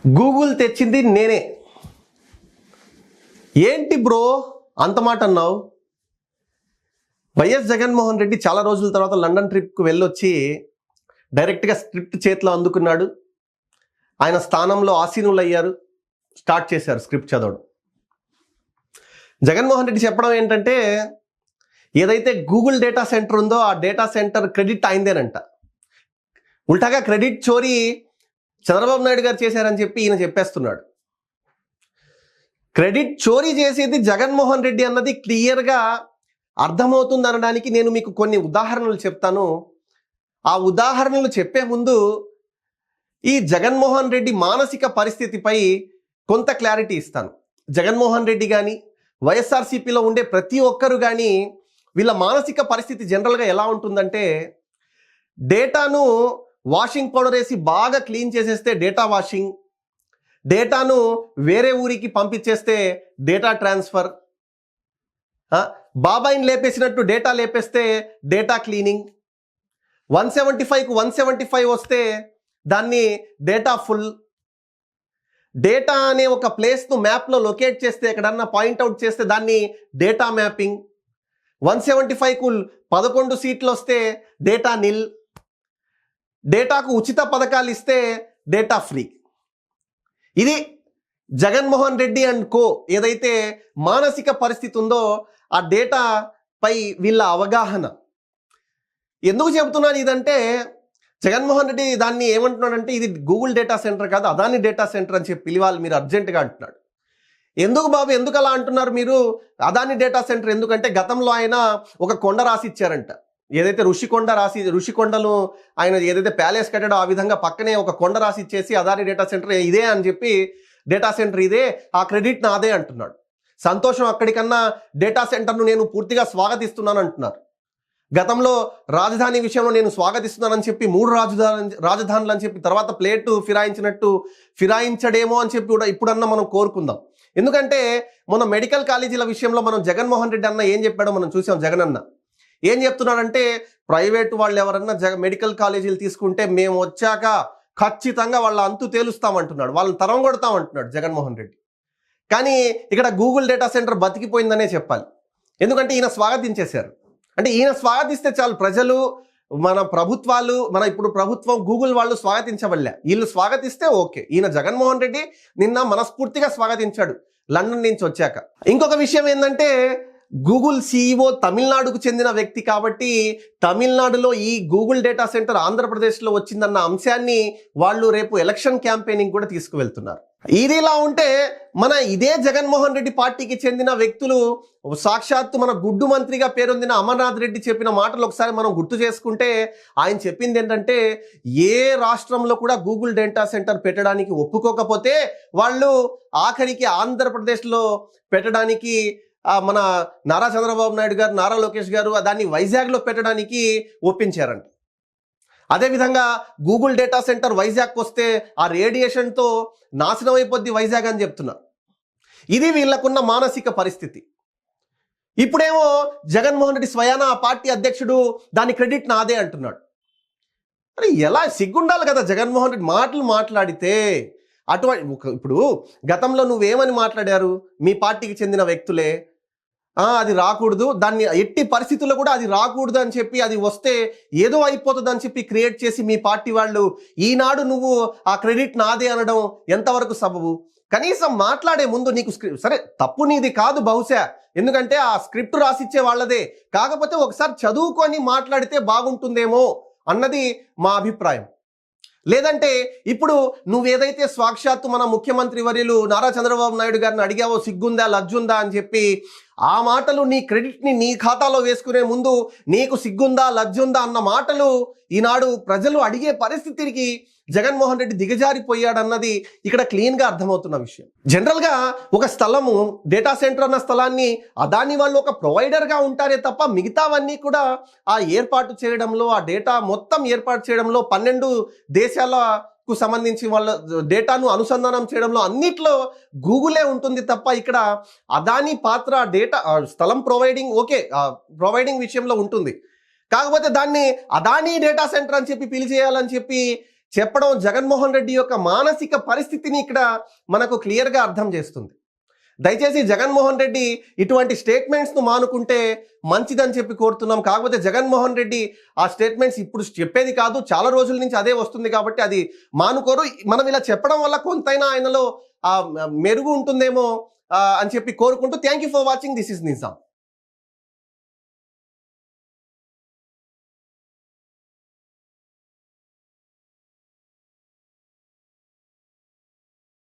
Google తెచ్చింది నేనే. ఏంటి బ్రో అంత మాట అన్నావు? వైఎస్ జగన్మోహన్ రెడ్డి చాలా రోజుల తర్వాత లండన్ ట్రిప్కు వెళ్ళొచ్చి డైరెక్ట్గా స్క్రిప్ట్ చేతిలో అందుకున్నాడు. ఆయన స్థానంలో ఆసీనులు అయ్యారు, స్టార్ట్ చేశారు స్క్రిప్ట్ చదవడం. జగన్మోహన్ రెడ్డి చెప్పడం ఏంటంటే, ఏదైతే గూగుల్ డేటా సెంటర్ ఉందో ఆ డేటా సెంటర్ క్రెడిట్ అయిందేనంట. ఉల్టాగా క్రెడిట్ చోరీ చంద్రబాబు నాయుడు గారు చేశారని చెప్పి ఈయన చెప్పేస్తున్నాడు. క్రెడిట్ చోరీ చేసేది జగన్మోహన్ రెడ్డి అన్నది క్లియర్గా అర్థమవుతుంది అనడానికి నేను మీకు కొన్ని ఉదాహరణలు చెప్తాను. ఆ ఉదాహరణలు చెప్పే ముందు ఈ జగన్మోహన్ రెడ్డి మానసిక పరిస్థితిపై కొంత క్లారిటీ ఇస్తాను. జగన్మోహన్ రెడ్డి కానీ వైఎస్ఆర్సీపీలో ఉండే ప్రతి ఒక్కరు కానీ వీళ్ళ మానసిక పరిస్థితి జనరల్గా ఎలా ఉంటుందంటే, డేటాను వాషింగ్ పౌడర్ వేసి బాగా క్లీన్ చేసేస్తే డేటా వాషింగ్, డేటాను వేరే ఊరికి పంపించేస్తే డేటా ట్రాన్స్ఫర్, బాబాయిని లేపేసినట్టు డేటా లేపేస్తే డేటా క్లీనింగ్, 175కు 175 వస్తే దాన్ని డేటా ఫుల్, డేటా అనే ఒక ప్లేస్ను మ్యాప్లో లొకేట్ చేస్తే ఎక్కడన్నా పాయింట్అవుట్ చేస్తే దాన్ని డేటా మ్యాపింగ్, 175కు 11 సీట్లు వస్తే డేటా నిల్, డేటాకు ఉచిత పథకాలు ఇస్తే డేటా ఫ్రీ. ఇది జగన్మోహన్ రెడ్డి అండ్ కో ఏదైతే మానసిక పరిస్థితి ఉందో ఆ డేటా పై వీళ్ళ అవగాహన. ఎందుకు చెబుతున్నాను ఇదంటే, జగన్మోహన్ రెడ్డి దాన్ని ఏమంటున్నాడంటే, ఇది గూగుల్ డేటా సెంటర్ కాదు అదాని డేటా సెంటర్ అని చెప్పి పిలవాలి మీరు అర్జెంటుగా అంటున్నాడు. ఎందుకు బాబు, ఎందుకు అలా అంటున్నారు మీరు? అదాని డేటా సెంటర్ ఎందుకంటే గతంలో ఆయన ఒక కొండ రాసి ఇచ్చారంట. ఏదైతే ఋషికొండలు ఆయన ఏదైతే ప్యాలెస్ కట్టాడో ఆ విధంగా పక్కనే ఒక కొండ రాసి ఇచ్చేసి అదాని డేటా సెంటర్ ఇదే అని చెప్పి, డేటా సెంటర్ ఇదే, ఆ క్రెడిట్ నాదే అంటున్నాడు. సంతోషం, అక్కడికన్నా డేటా సెంటర్ను నేను పూర్తిగా స్వాగతిస్తున్నాను అంటున్నారు. గతంలో రాజధాని విషయంలో నేను స్వాగతిస్తున్నానని చెప్పి 3 రాజధానులు అని చెప్పి తర్వాత ప్లేటు ఫిరాయించడేమో అని చెప్పి కూడా ఇప్పుడన్నా మనం కోరుకుందాం. ఎందుకంటే మన మెడికల్ కాలేజీల విషయంలో మనం జగన్మోహన్ రెడ్డి అన్న ఏం చెప్పాడో మనం చూసాం. జగన్ అన్న ఏం చెప్తున్నాడంటే, ప్రైవేటు వాళ్ళు ఎవరన్నా మెడికల్ కాలేజీలు తీసుకుంటే మేము వచ్చాక ఖచ్చితంగా వాళ్ళ అంతు తేలుస్తామంటున్నాడు, వాళ్ళని తరం కొడతామంటున్నాడు జగన్మోహన్ రెడ్డి. కానీ ఇక్కడ గూగుల్ డేటా సెంటర్ బతికిపోయిందనే చెప్పాలి. ఎందుకంటే ఈయన స్వాగతించేశారు. అంటే ఈయన స్వాగతిస్తే చాలు, ప్రజలు, మన ప్రభుత్వాలు, మన ఇప్పుడు ప్రభుత్వం, గూగుల్ వాళ్ళు స్వాగతించవల్లే, వీళ్ళు స్వాగతిస్తే ఓకే. ఈయన జగన్మోహన్ రెడ్డి నిన్న మనస్ఫూర్తిగా స్వాగతించాడు లండన్ నుంచి వచ్చాక. ఇంకొక విషయం ఏంటంటే, గూగుల్ CEO తమిళనాడుకు చెందిన వ్యక్తి కాబట్టి తమిళనాడులో ఈ గూగుల్ డేటా సెంటర్ ఆంధ్రప్రదేశ్లో వచ్చిందన్న అంశాన్ని వాళ్ళు రేపు ఎలక్షన్ క్యాంపెయినింగ్ కూడా తీసుకువెళ్తున్నారు. ఇదిలా ఉంటే మన ఇదే జగన్మోహన్ రెడ్డి పార్టీకి చెందిన వ్యక్తులు, సాక్షాత్తు మన గుడ్డు మంత్రిగా పేరొందిన అమర్నాథ్ రెడ్డి చెప్పిన మాటలు ఒకసారి మనం గుర్తు చేసుకుంటే, ఆయన చెప్పింది ఏంటంటే, ఏ రాష్ట్రంలో కూడా గూగుల్ డేటా సెంటర్ పెట్టడానికి ఒప్పుకోకపోతే వాళ్ళు ఆఖరికి ఆంధ్రప్రదేశ్లో పెట్టడానికి మన నారా చంద్రబాబు నాయుడు గారు, నారా లోకేష్ గారు దాన్ని వైజాగ్లో పెట్టడానికి ఒప్పించారంట. అదేవిధంగా గూగుల్ డేటా సెంటర్ వైజాగ్కి వస్తే ఆ రేడియేషన్తో నాశనం అయిపోద్ది వైజాగ్ అని చెప్తున్నారు. ఇది వీళ్ళకున్న మానసిక పరిస్థితి. ఇప్పుడేమో జగన్మోహన్ రెడ్డి స్వయాన ఆ పార్టీ అధ్యక్షుడు దాని క్రెడిట్ నాదే అంటున్నాడు. అరే ఎలా సిగ్గుండాలి కదా జగన్మోహన్ రెడ్డి మాటలు మాట్లాడితే. ఇప్పుడు గతంలో నువ్వేమని మాట్లాడారు? మీ పార్టీకి చెందిన వ్యక్తులే అది రాకూడదు, దాన్ని ఎట్టి పరిస్థితుల్లో కూడా అది రాకూడదు అని చెప్పి, అది వస్తే ఏదో అయిపోతుంది అని చెప్పి క్రియేట్ చేసి మీ పార్టీ వాళ్ళు ఈనాడు నువ్వు ఆ క్రెడిట్ నాదే అనడం ఎంతవరకు సబబు? కనీసం మాట్లాడే ముందు నీకు సరే తప్పు నీది కాదు బహుశా, ఎందుకంటే ఆ స్క్రిప్ట్ రాసిచ్చే వాళ్ళదే, కాకపోతే ఒకసారి చదువుకొని మాట్లాడితే బాగుంటుందేమో అన్నది మా అభిప్రాయం. లేదంటే ఇప్పుడు నువ్వేదైతే సాక్షాత్తు మన ముఖ్యమంత్రి వర్యులు నారా చంద్రబాబు నాయుడు గారిని అడిగావో సిగ్గుందా లజ్జుందా అని చెప్పి, ఆ మాటలు నీ క్రెడిట్ని నీ ఖాతాలో వేసుకునే ముందు నీకు సిగ్గుందా లజ్జుందా అన్న మాటలు ఈనాడు ప్రజలు అడిగే పరిస్థితికి జగన్మోహన్ రెడ్డి దిగజారిపోయాడన్నది ఇక్కడ క్లీన్గా అర్థమవుతున్న విషయం. జనరల్గా ఒక స్థలము, డేటా సెంటర్ అన్న స్థలాన్ని అదాని వాళ్ళు ఒక ప్రొవైడర్గా ఉంటారే తప్ప మిగతావన్నీ కూడా ఆ ఏర్పాటు చేయడంలో, ఆ డేటా మొత్తం ఏర్పాటు చేయడంలో 12 దేశాలకు సంబంధించి వాళ్ళ డేటాను అనుసంధానం చేయడంలో అన్నిట్లో గూగులే ఉంటుంది తప్ప ఇక్కడ అదాని పాత్ర డేటా స్థలం ప్రొవైడింగ్ విషయంలో ఉంటుంది. కాకపోతే దాన్ని అదాని డేటా సెంటర్ అని చెప్పి పిలిచేయాలని చెప్పి చెప్పడం జగన్మోహన్ రెడ్డి యొక్క మానసిక పరిస్థితిని ఇక్కడ మనకు క్లియర్గా అర్థం చేస్తుంది. దయచేసి జగన్మోహన్ రెడ్డి ఇటువంటి స్టేట్మెంట్స్ను మానుకుంటే మంచిదని చెప్పి కోరుతున్నాం. కాకపోతే జగన్మోహన్ రెడ్డి ఆ స్టేట్మెంట్స్ ఇప్పుడు చెప్పేది కాదు, చాలా రోజుల నుంచి అదే వస్తుంది కాబట్టి అది మానుకోరు. మనం ఇలా చెప్పడం వల్ల కొంతైనా ఆయనలో మెరుగు ఉంటుందేమో అని చెప్పి కోరుకుంటూ thank you for watching. This is Nizam.